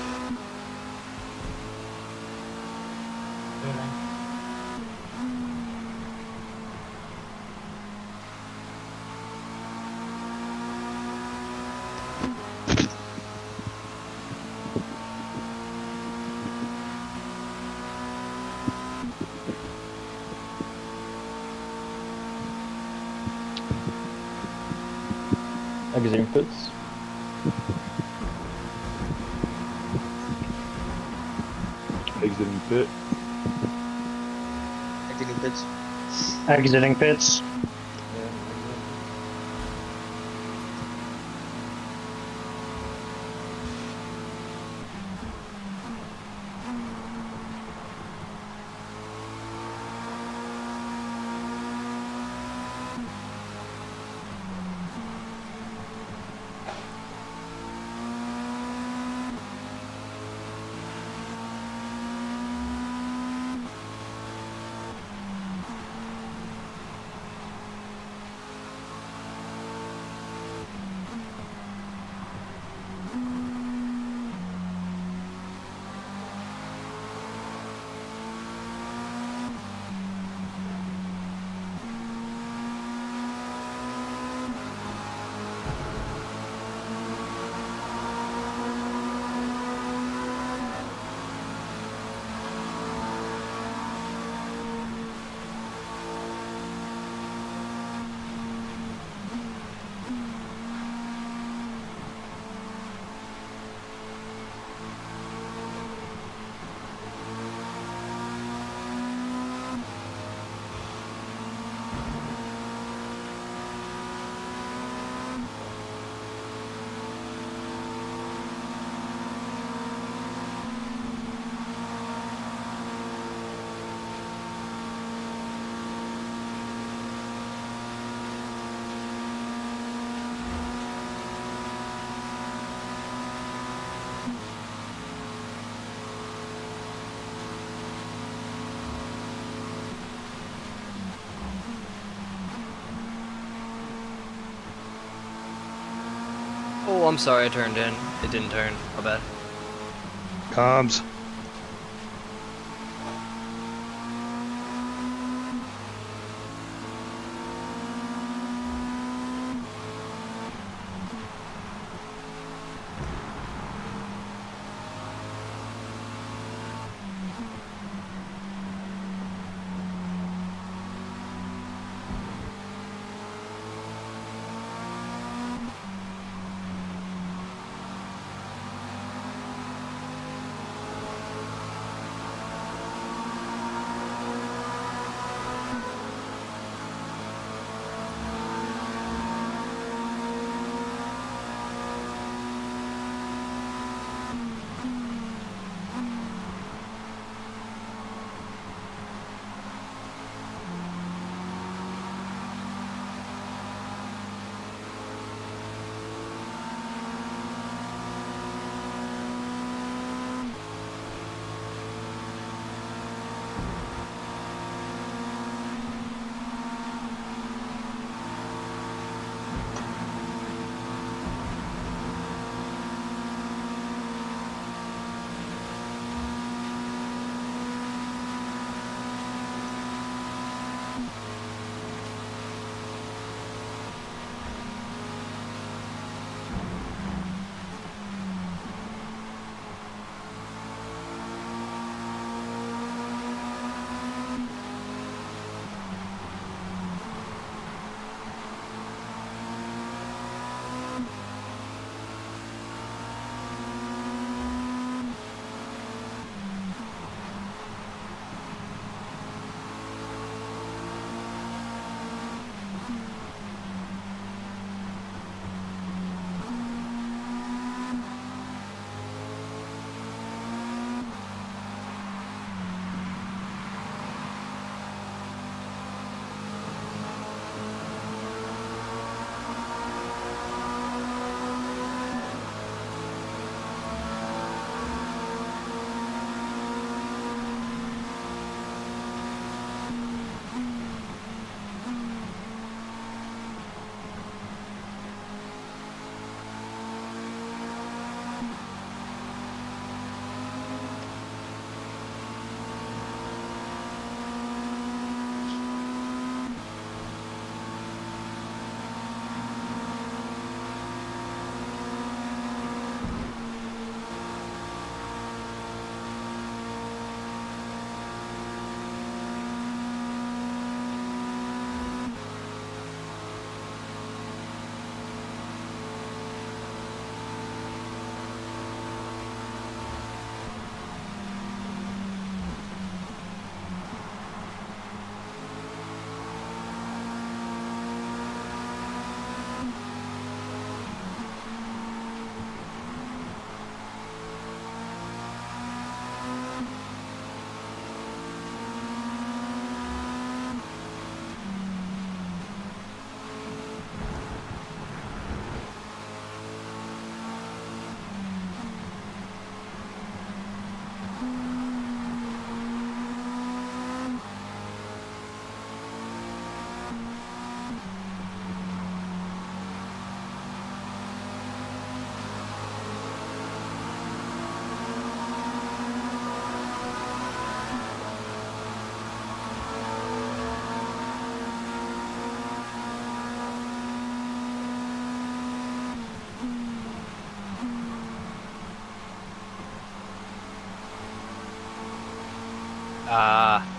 Exiting pits. Exiting pit. Exiting pits. Exiting pits. Oh, I'm sorry, I turned in. It didn't turn. My bad. Comms. Ah.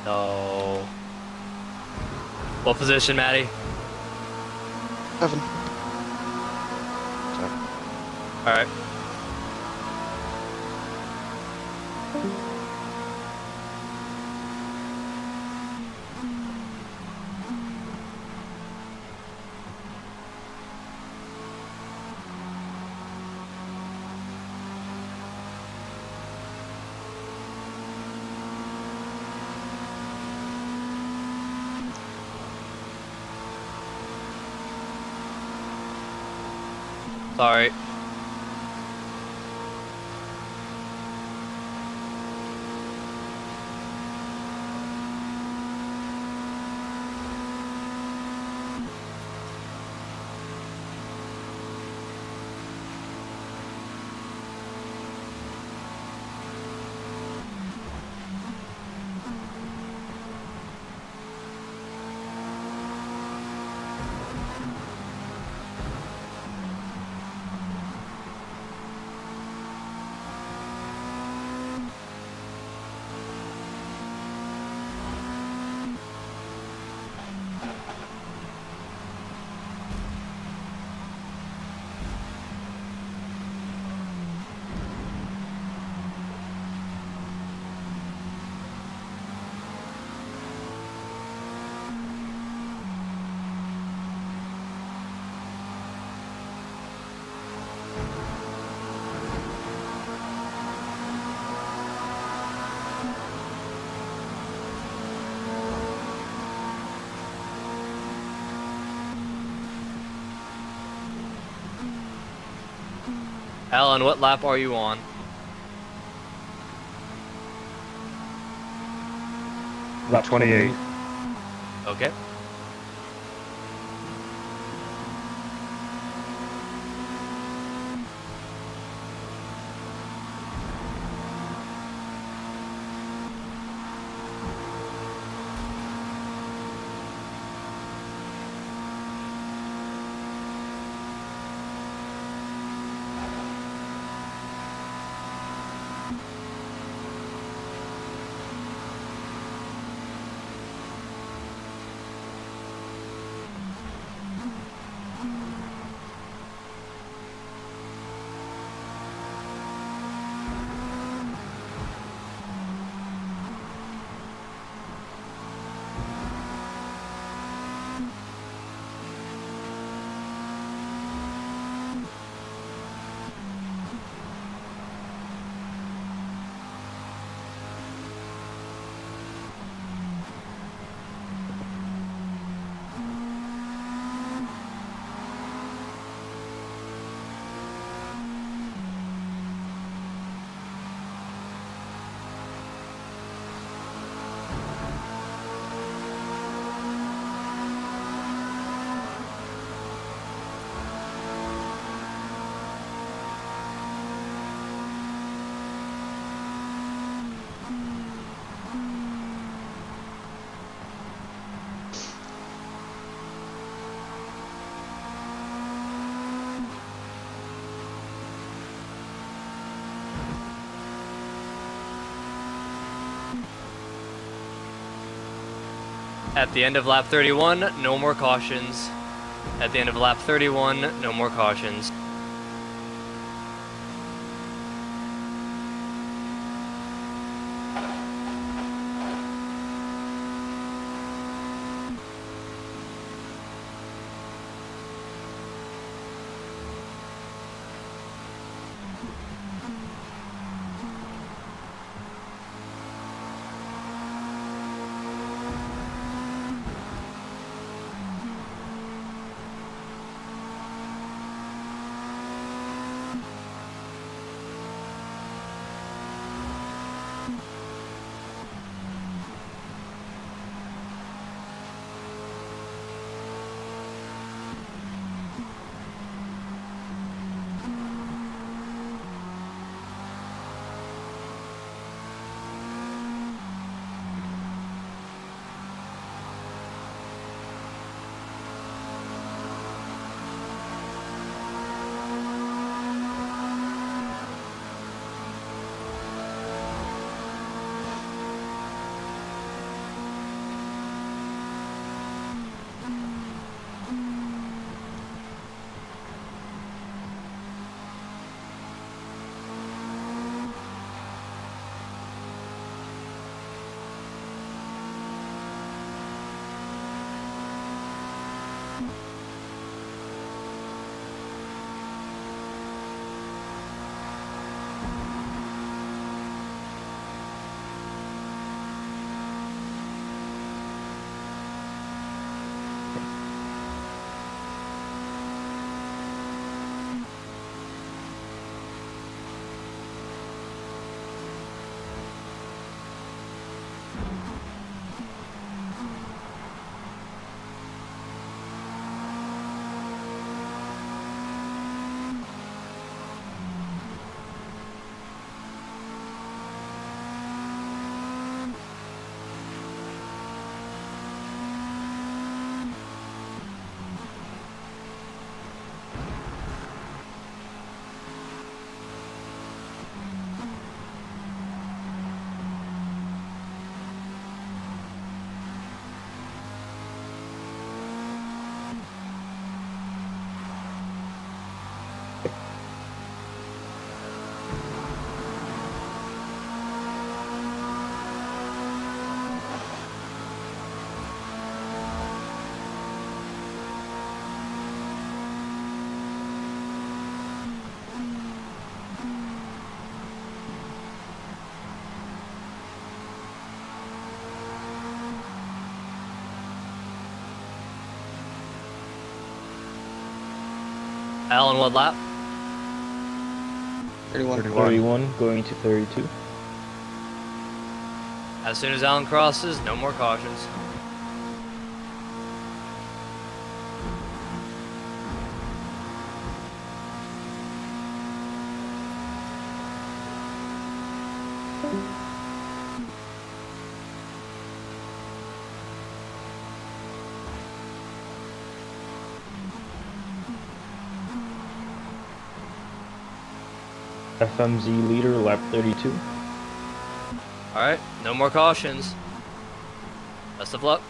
No. What position, Maddie? 7. All right. Sorry. Alan, what lap are you on? Lap 28. Okay. At the end of lap 31, no more cautions. At the end of lap 31, no more cautions. Alan, what lap? 31 going to 32. As soon as Alan crosses, no more cautions. FMZ leader, lap 32. Alright, no more cautions. Best of luck.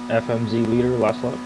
FMZ leader, last lap.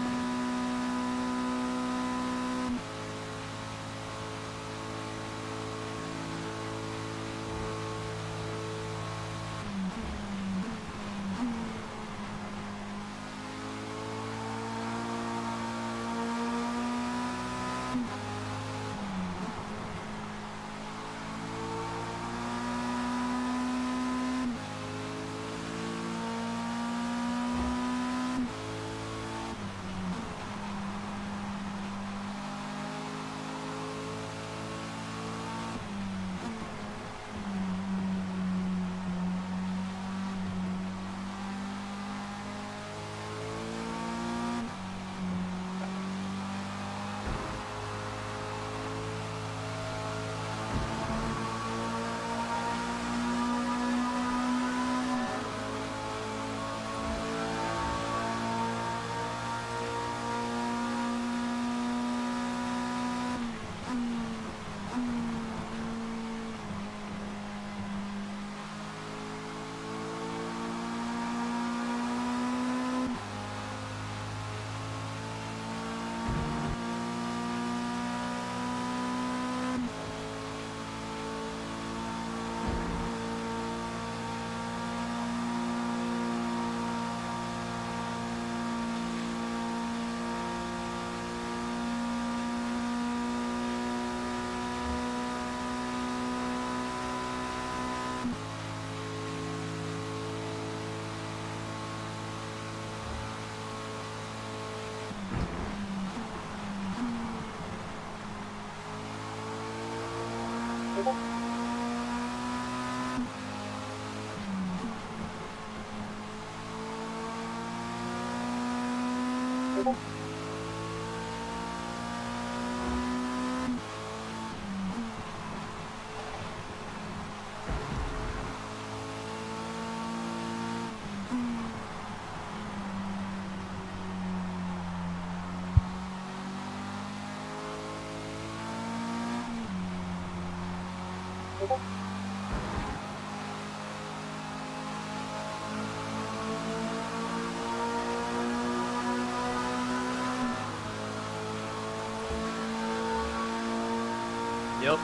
Yep.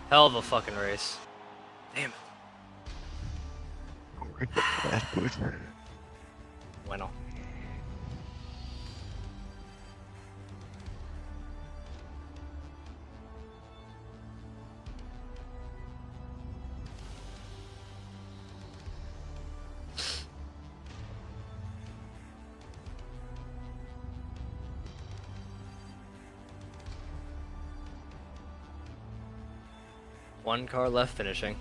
Hell of a fucking race. Damn it. Bueno. One car left finishing.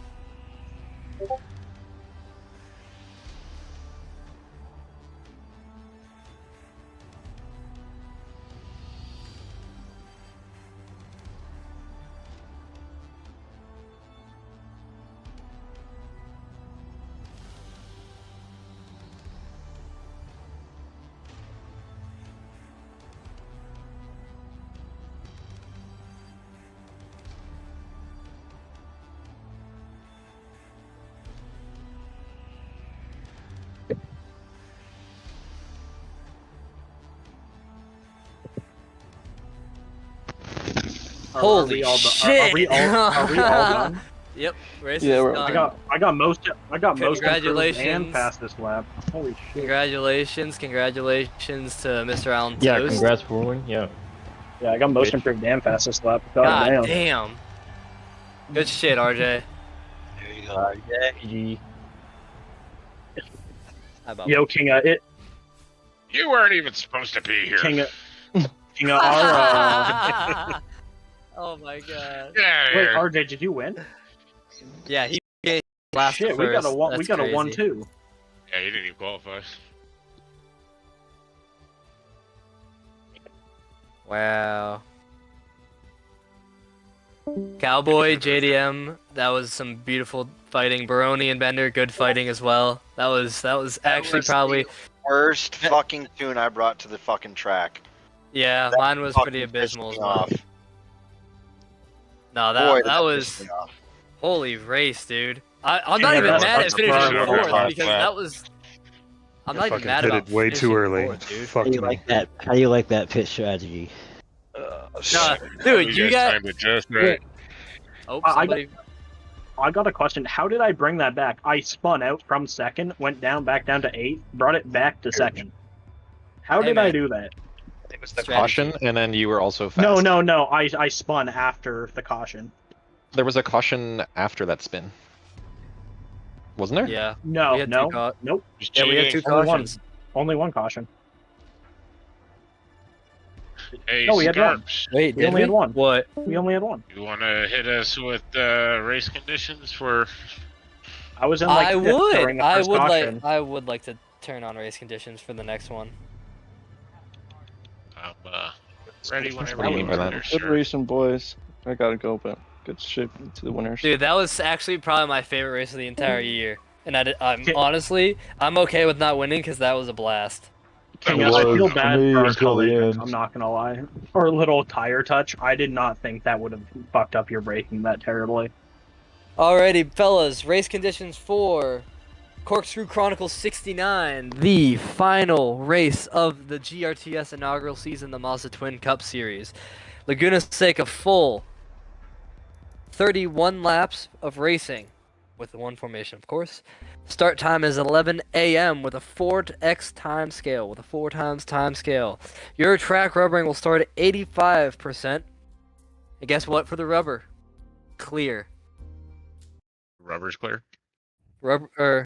Holy shit! Are we all done? Yep, race Yeah, is done. I got most improved Congratulations. and passed this lap. Holy shit! Congratulations to Mr. Allen Yeah, Toast. congrats for winning. Yeah. Yeah, I got most improved and passed this lap. God damn. Good shit, RJ. There you go, RJ. GG. How about Yo, King, You weren't even supposed to be here. King, our. Oh my god. Get out of Wait, here. RJ, did you win? Yeah, he came last Shit, first. we got a one. That's We got a crazy. 1-2. Yeah, he didn't even qualify. Wow. Cowboy, JDM, that was some beautiful fighting. Baroni and Bender, good fighting as well. That was actually was probably the worst fucking tune I brought to the fucking track. yeah, That mine was fucking pretty pissed abysmal me as well. off. No, Boy, that pissed was me off. holy race, dude. I'm not Yeah, even that's mad at fucking finishing brutal. fourth Yeah. because that was. I'm not even Fucking mad hit about it way too finishing early. fourth, dude. How Fuck do you me. like that? How do you like that pit strategy? No, dude, you got. timed it just right. Oh, I somebody. I got a question. How did I bring that back? I spun out from second, went down, back down to 8th, brought it back to second. How Hey, did I man. do that? was the strategy. caution, and then you were also fast. No. I spun after the caution. There was a caution after that spin. Wasn't there? Yeah. No, We had no, nope. Yeah, we had two Only one. cautions. Only one caution. Hey, No, we had one. Scarps, Wait, We did only we? had one. What? We only had one. you want to hit us with race conditions for? I was in like I fifth would. during the first caution. I would like to turn on race conditions for the next one. I'm ready whenever What do you you mean by that? are, Good sir. racing, boys. I gotta go, but good shit to the winners. Dude, that was actually probably my favorite race of the entire year. And I'm honestly, I'm okay with not winning because that was a blast. It Yeah, I feel was bad for me for our until the collisions, end. I'm not gonna lie. Or a little tire touch. I did not think that would have fucked up your braking that terribly. Alrighty, fellas, race conditions for Corkscrew Chronicles 69, the final race of the GRTS inaugural season, the Mazda Twin Cup Series. Laguna Seca full 31 laps of racing, with the one formation, of course. Start time is 11 a.m. with a 4x time scale, with a 4 times time scale. Your track rubbering will start at 85%. And guess what for the rubber? Clear. Rubber's clear. Rubber,